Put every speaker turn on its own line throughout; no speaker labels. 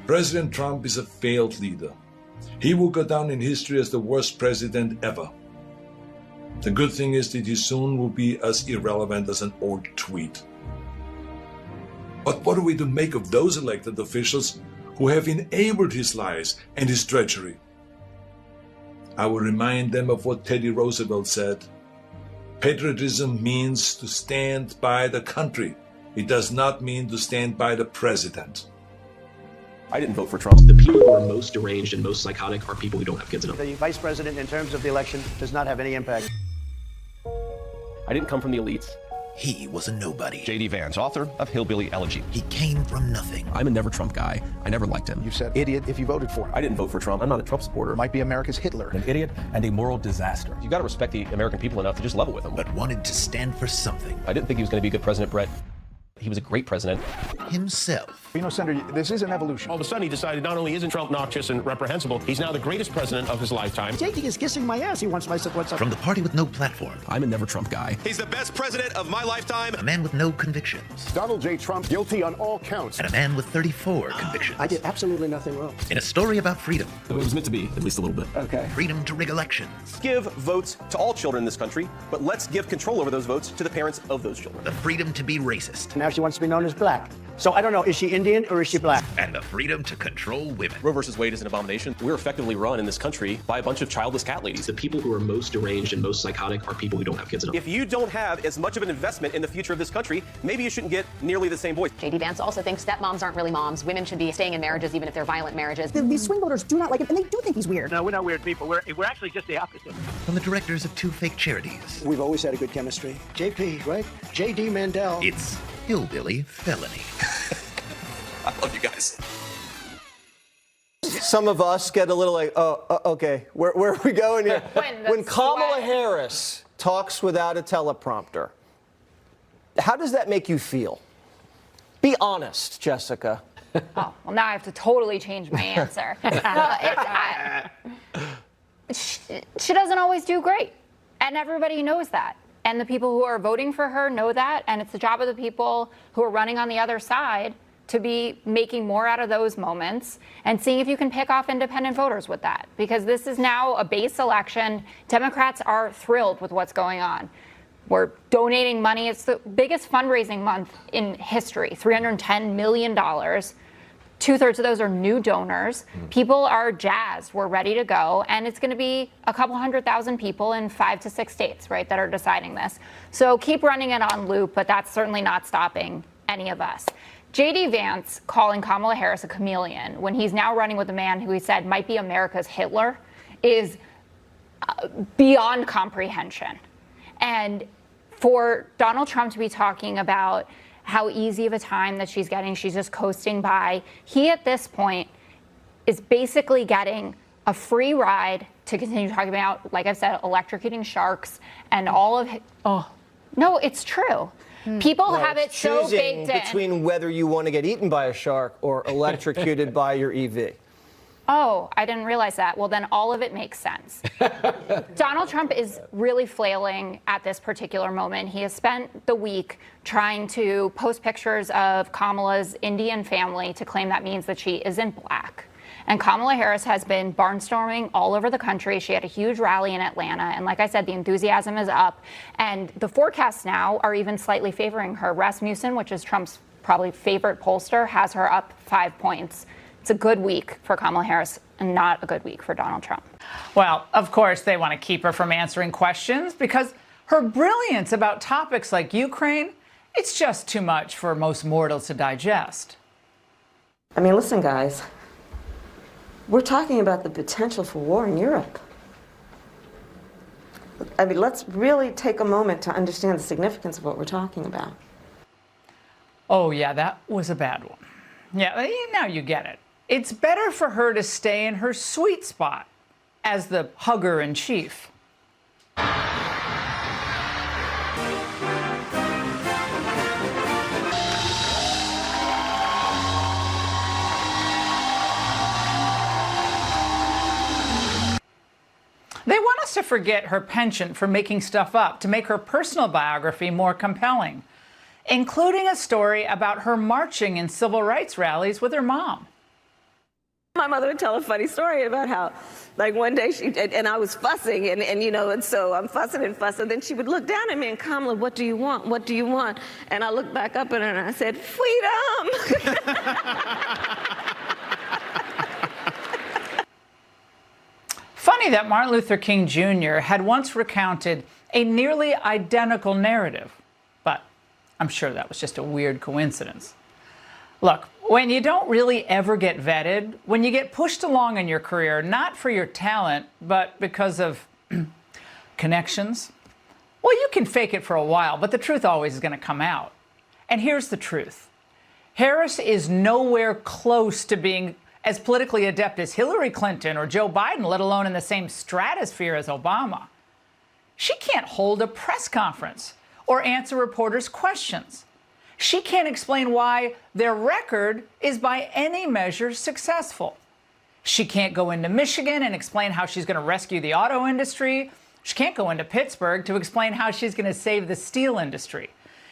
President Trump is a failed leader. He will go down in history as the worst president ever. The good thing is that he soon will be as irrelevant as an old tweet. But what are we to make of those elected officials who have enabled his lies and his treachery? I will remind them of what Teddy Roosevelt said. Patriotism means to stand by the country. It does not mean to stand by the president.
I didn't vote for Trump. The people who are most deranged and most psychotic are people who don't have kids at home.
The vice president, in terms of the election, does not have any impact.
I didn't come from the elites.
He was a nobody.
J.D. Vance, author of Hillbilly Elegy.
He came from nothing.
I'm a never Trump guy. I never liked him.
You said idiot if you voted for him.
I didn't vote for Trump. I'm not a Trump supporter.
Might be America's Hitler.
An idiot and a moral disaster.
You got to respect the American people enough to just level with him.
But wanted to stand for something.
I didn't think he was going to be a good president, Brett. He was a great president.
Himself.
You know, Senator, this is an evolution.
All of a sudden, he decided not only isn't Trump noxious and reprehensible, he's now the greatest president of his lifetime.
JD is kissing my ass. He wants my support.
From the party with no platform.
I'm a never Trump guy.
He's the best president of my lifetime.
A man with no convictions.
Donald J. Trump guilty on all counts.
And a man with 34 convictions.
I did absolutely nothing wrong.
In a story about freedom.
It was meant to be, at least a little bit.
Okay.
Freedom to rig elections.
Give votes to all children in this country, but let's give control over those votes to the parents of those children.
The freedom to be racist.
Now she wants to be known as black. So I don't know, is she Indian or is she black?
And the freedom to control women.
Roe versus Wade is an abomination. We're effectively run in this country by a bunch of childless cat ladies. The people who are most deranged and most psychotic are people who don't have kids at home. If you don't have as much of an investment in the future of this country, maybe you shouldn't get nearly the same voice.
J.D. Vance also thinks stepmoms aren't really moms. Women should be staying in marriages even if they're violent marriages.
These swing voters do not like him, and they do think he's weird.
No, we're not weird people. We're actually just the opposite.
From the directors of two fake charities.
We've always had a good chemistry. JP, right? J.D. Mandel.
It's Hillbilly Felony.
I love you guys.
Some of us get a little like, okay, where are we going here? When Kamala Harris talks without a teleprompter, how does that make you feel? Be honest, Jessica.
Oh, well, now I have to totally change my answer. She doesn't always do great, and everybody knows that. And the people who are voting for her know that, and it's the job of the people who are running on the other side to be making more out of those moments and seeing if you can pick off independent voters with that. Because this is now a base election. Democrats are thrilled with what's going on. We're donating money. It's the biggest fundraising month in history, $310 million. 2/3 of those are new donors. People are jazzed. We're ready to go. And it's going to be a couple 100,000 people in 5 to 6 states, right, that are deciding this. So keep running it on loop, but that's certainly not stopping any of us. J.D. Vance calling Kamala Harris a chameleon when he's now running with a man who he said might be America's Hitler is beyond comprehension. And for Donald Trump to be talking about how easy of a time that she's getting, she's just coasting by, he at this point is basically getting a free ride to continue talking about, like I've said, electrocuting sharks and all of no, it's true. People have it so baked in.
Between whether you want to get eaten by a shark or electrocuted by your EV.
Oh, I didn't realize that. Well, then all of it makes sense. Donald Trump is really flailing at this particular moment. He has spent the week trying to post pictures of Kamala's Indian family to claim that means that she isn't black. And Kamala Harris has been barnstorming all over the country. She had a huge rally in Atlanta. And like I said, the enthusiasm is up. And the forecasts now are even slightly favoring her. Rasmussen, which is Trump's probably favorite pollster, has her up 5 points. It's a good week for Kamala Harris and not a good week for Donald Trump.
Well, of course, they want to keep her from answering questions because her brilliance about topics like Ukraine, it's just too much for most mortals to digest.
I mean, listen, guys. We're talking about the potential for war in Europe. I mean, let's really take a moment to understand the significance of what we're talking about.
Oh, yeah, that was a bad one. Yeah, now you get it. It's better for her to stay in her sweet spot as the hugger-in-chief. They want us to forget her penchant for making stuff up to make her personal biography more compelling, including a story about her marching in civil rights rallies with her mom.
My mother would tell a funny story about how, like, one day and I was fussing, and so I'm fussing and fussing. Then she would look down at me and, Kamala, what do you want? What do you want? And I looked back up at her and I said, freedom.
Funny that Martin Luther King Jr. had once recounted a nearly identical narrative, but I'm sure that was just a weird coincidence. Look, when you don't really ever get vetted, when you get pushed along in your career, not for your talent, but because of connections, well, you can fake it for a while, but the truth always is going to come out. And here's the truth. Harris is nowhere close to being as politically adept as Hillary Clinton or Joe Biden, let alone in the same stratosphere as Obama. She can't hold a press conference or answer reporters' questions. She can't explain why their record is by any measure successful. She can't go into Michigan and explain how she's going to rescue the auto industry. She can't go into Pittsburgh to explain how she's going to save the steel industry.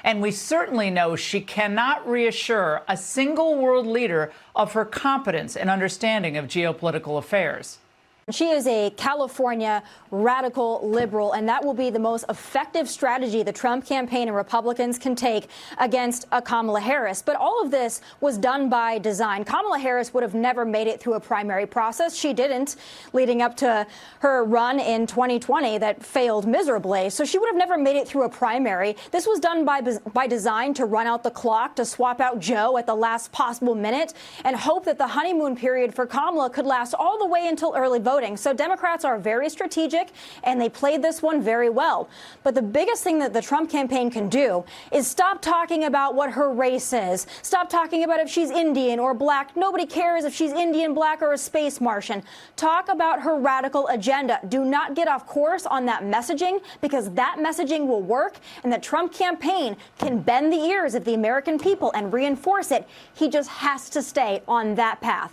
And we certainly know she cannot reassure a single world leader of her competence and understanding of geopolitical affairs.
She is a California radical liberal, and that will be the most effective strategy the Trump campaign and Republicans can take against Kamala Harris. But all of this was done by design. Kamala Harris would have never made it through a primary process. She didn't, leading up to her run in 2020 that failed miserably. So she would have never made it through a primary. This was done by design to run out the clock, to swap out Joe at the last possible minute, and hope that the honeymoon period for Kamala could last all the way until early voting. So Democrats are very strategic, and they played this one very well. But the biggest thing that the Trump campaign can do is stop talking about what her race is. Stop talking about if she's Indian or black. Nobody cares if she's Indian, black, or a space Martian. Talk about her radical agenda. Do not get off course on that messaging, because that messaging will work, and the Trump campaign can bend the ears of the American people and reinforce it. He just has to stay on that path.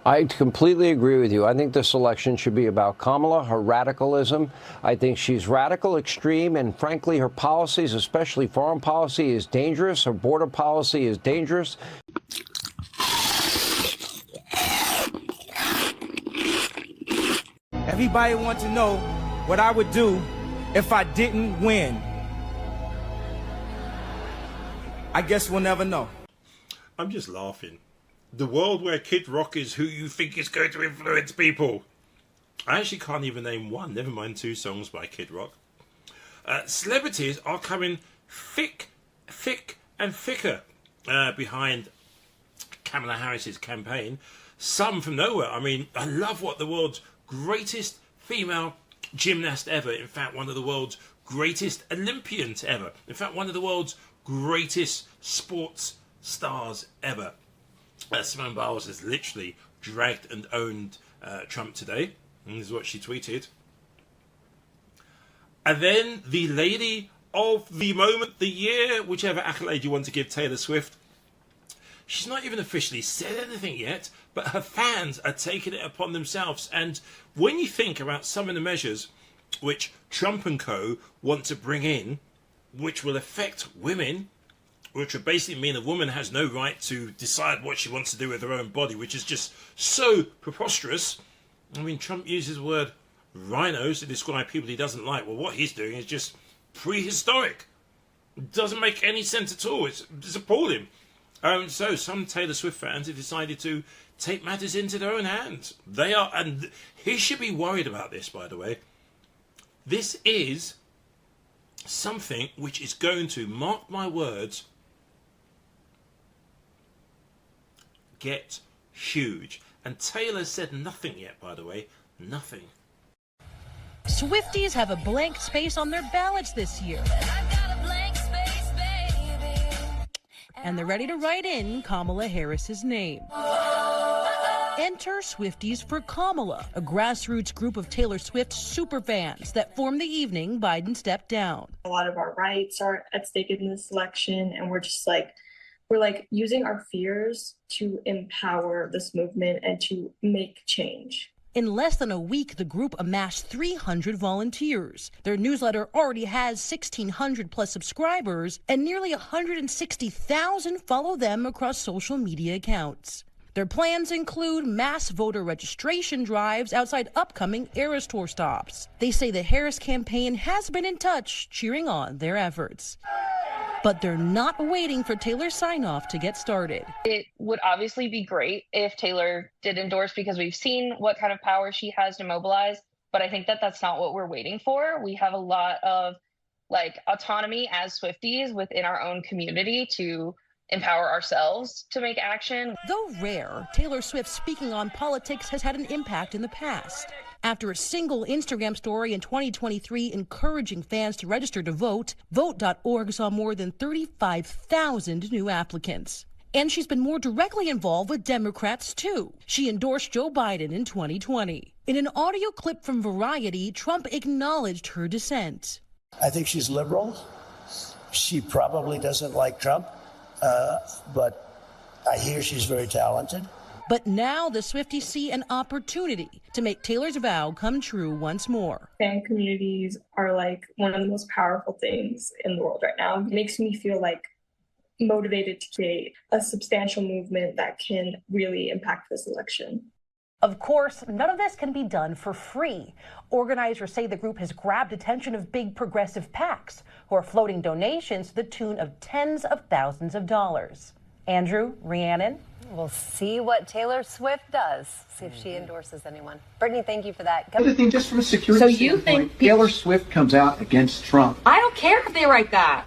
I completely agree with you. I think this election should be about Kamala, her radicalism. I think she's radical, extreme, and frankly, her policies, especially foreign policy, is dangerous. Her border policy is dangerous.
Everybody wants to know what I would do if I didn't win. I guess we'll never know.
I'm just laughing. The world where Kid Rock is who you think is going to influence people. I actually can't even name one, never mind 2 songs by Kid Rock. Celebrities are coming thick and thicker behind Kamala Harris's campaign. Some from nowhere. I mean, I love what the world's greatest female gymnast ever, in fact, one of the world's greatest Olympians ever, in fact, one of the world's greatest sports stars ever. Simone Biles has literally dragged and owned Trump today. And this is what she tweeted. And then the lady of the moment, the year, whichever accolade you want to give Taylor Swift. She's not even officially said anything yet, but her fans are taking it upon themselves. And when you think about some of the measures which Trump and co want to bring in, which will affect women, which would basically mean a woman has no right to decide what she wants to do with her own body, which is just so preposterous. I mean, Trump uses the word rhinos to describe people he doesn't like. Well, what he's doing is just prehistoric. It doesn't make any sense at all. It's appalling. So some Taylor Swift fans have decided to take matters into their own hands. They are, and he should be worried about this, by the way. This is something which is going to, mark my words, get huge. And Taylor said nothing yet, by the way. Nothing.
Swifties have a blank space on their ballots this year. And they're ready to write in Kamala Harris's name. Enter Swifties for Kamala, a grassroots group of Taylor Swift superfans that formed the evening Biden stepped down.
A lot of our rights are at stake in this election, and we're using our fears to empower this movement and to make change.
In less than a week, the group amassed 300 volunteers. Their newsletter already has 1,600 plus subscribers, and nearly 160,000 follow them across social media accounts. Their plans include mass voter registration drives outside upcoming Eras Tour stops. They say the Harris campaign has been in touch, cheering on their efforts. But they're not waiting for Taylor's sign-off to get started.
It would obviously be great if Taylor did endorse because we've seen what kind of power she has to mobilize, but I think that that's not what we're waiting for. We have a lot of autonomy as Swifties within our own community to empower ourselves to make action.
Though rare, Taylor Swift speaking on politics has had an impact in the past. After a single Instagram story in 2023 encouraging fans to register to vote, Vote.org saw more than 35,000 new applicants. And she's been more directly involved with Democrats, too. She endorsed Joe Biden in 2020. In an audio clip from Variety, Trump acknowledged her dissent.
I think she's liberal. She probably doesn't like Trump, but I hear she's very talented.
But now the Swifties see an opportunity to make Taylor's vow come true once more.
Fan communities are one of the most powerful things in the world right now. It makes me feel motivated to create a substantial movement that can really impact this election.
Of course, none of this can be done for free. Organizers say the group has grabbed attention of big progressive PACs who are floating donations to the tune of tens of thousands of dollars. Andrew, Rhiannon.
We'll see what Taylor Swift does, see if she endorses anyone. Brittany, thank you for that.
Other thing, just from a security standpoint, Taylor Swift comes out against Trump.
I don't care if they write that.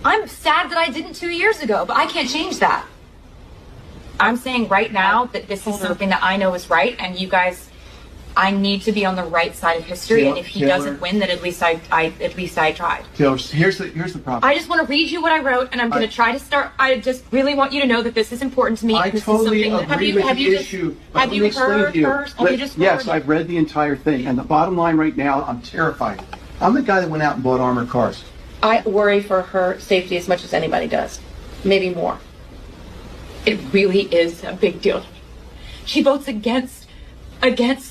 I'm sad that I didn't 2 years ago, but I can't change that. I'm saying right now that this is something that I know is right, and you guys, I need to be on the right side of history, and if he doesn't win, then at least I tried.
Taylor, here's the problem.
I just want to read you what I wrote, and I'm going to try to start. I just really want you to know that this is important to me.
I totally agree with the issue.
Have you heard hers?
Yes, I've read the entire thing, and the bottom line right now, I'm terrified. I'm the guy that went out and bought armored cars.
I worry for her safety as much as anybody does, maybe more. It really is a big deal. She votes against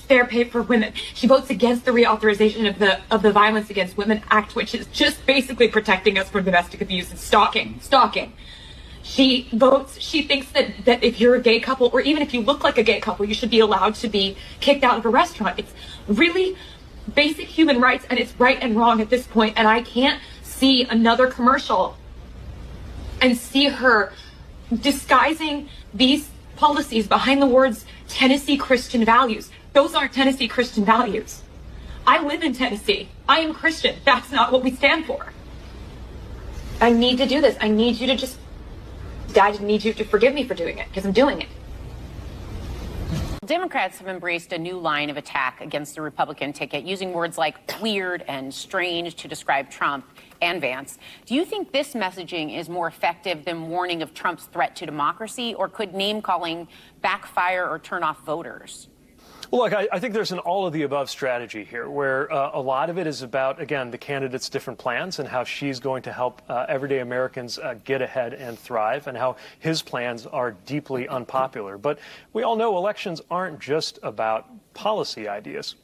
fair pay for women. She votes against the reauthorization of the Violence Against Women Act, which is just basically protecting us from domestic abuse and stalking. She thinks that if you're a gay couple, or even if you look like a gay couple, you should be allowed to be kicked out of a restaurant. It's really basic human rights, and it's right and wrong at this point, and I can't see another commercial and see her disguising these policies behind the words Tennessee Christian values. Those aren't Tennessee Christian values. I live in Tennessee. I am Christian. That's not what we stand for. I need to do this. I need you to forgive me for doing it, because I'm doing it.
Democrats have embraced a new line of attack against the Republican ticket, using words like weird and strange to describe Trump and Vance. Do you think this messaging is more effective than warning of Trump's threat to democracy, or could name-calling backfire or turn off voters?
Well, look, I think there's an all-of-the-above strategy here, where a lot of it is about, again, the candidate's different plans and how she's going to help everyday Americans get ahead and thrive, and how his plans are deeply unpopular. But we all know elections aren't just about policy ideas.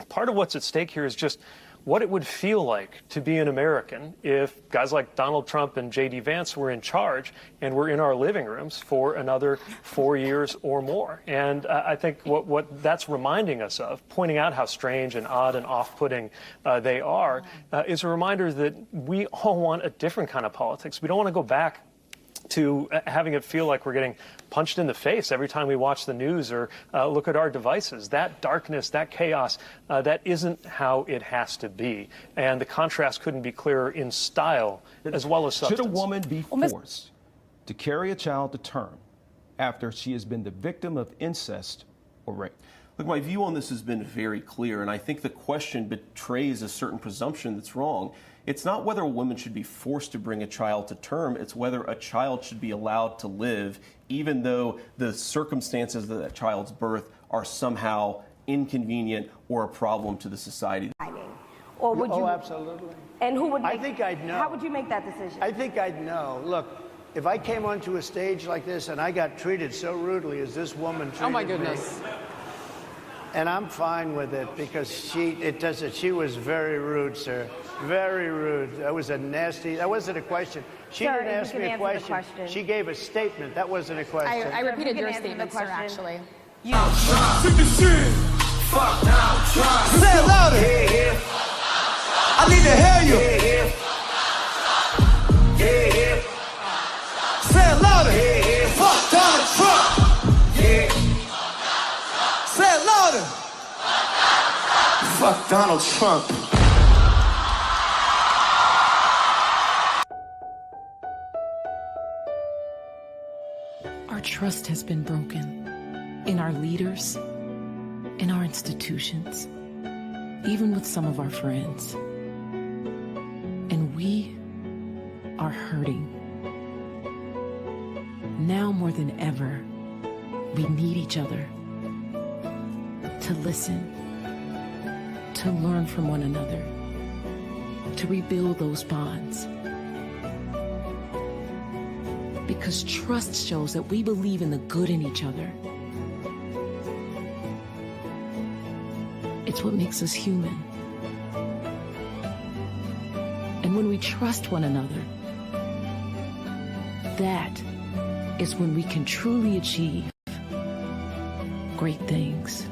Part of what's at stake here is just what it would feel like to be an American if guys like Donald Trump and J.D. Vance were in charge and were in our living rooms for another 4 years or more. And I think what that's reminding us of, pointing out how strange and odd and off-putting they are, is a reminder that we all want a different kind of politics. We don't want to go back to having it feel like we're getting punched in the face every time we watch the news or look at our devices. That darkness, that chaos, that isn't how it has to be. And the contrast couldn't be clearer in style as well as substance.
Should a woman be forced to carry a child to term after she has been the victim of incest or rape?
Look, my view on this has been very clear, and I think the question betrays a certain presumption that's wrong. It's not whether a woman should be forced to bring a child to term, it's whether a child should be allowed to live, even though the circumstances of that child's birth are somehow inconvenient or a problem to the society.
Or would you?
Oh, absolutely.
And who would?
I think I'd know.
How would you make that decision?
I think I'd know. Look, if I came onto a stage like this and I got treated so rudely as this woman treated me, And I'm fine with it because she was very rude, sir. Very rude. That was a nasty, that wasn't a question. She
Sir,
didn't ask me a question. She gave a statement. That wasn't a question.
I repeated your statement, sir, actually.
You took the shit. Fuck now, try.
Say it louder.
Yeah, yeah.
I need to hear you.
Yeah, yeah. Yeah, yeah.
Say it louder.
Yeah, yeah.
Fuck Donald Trump.
Yeah.
Say it louder.
Fuck Donald Trump.
Our trust has been broken in our leaders, in our institutions, even with some of our friends. And we are hurting. Now more than ever, we need each other to listen, to learn from one another, to rebuild those bonds. Because trust shows that we believe in the good in each other. It's what makes us human. And when we trust one another, that is when we can truly achieve great things.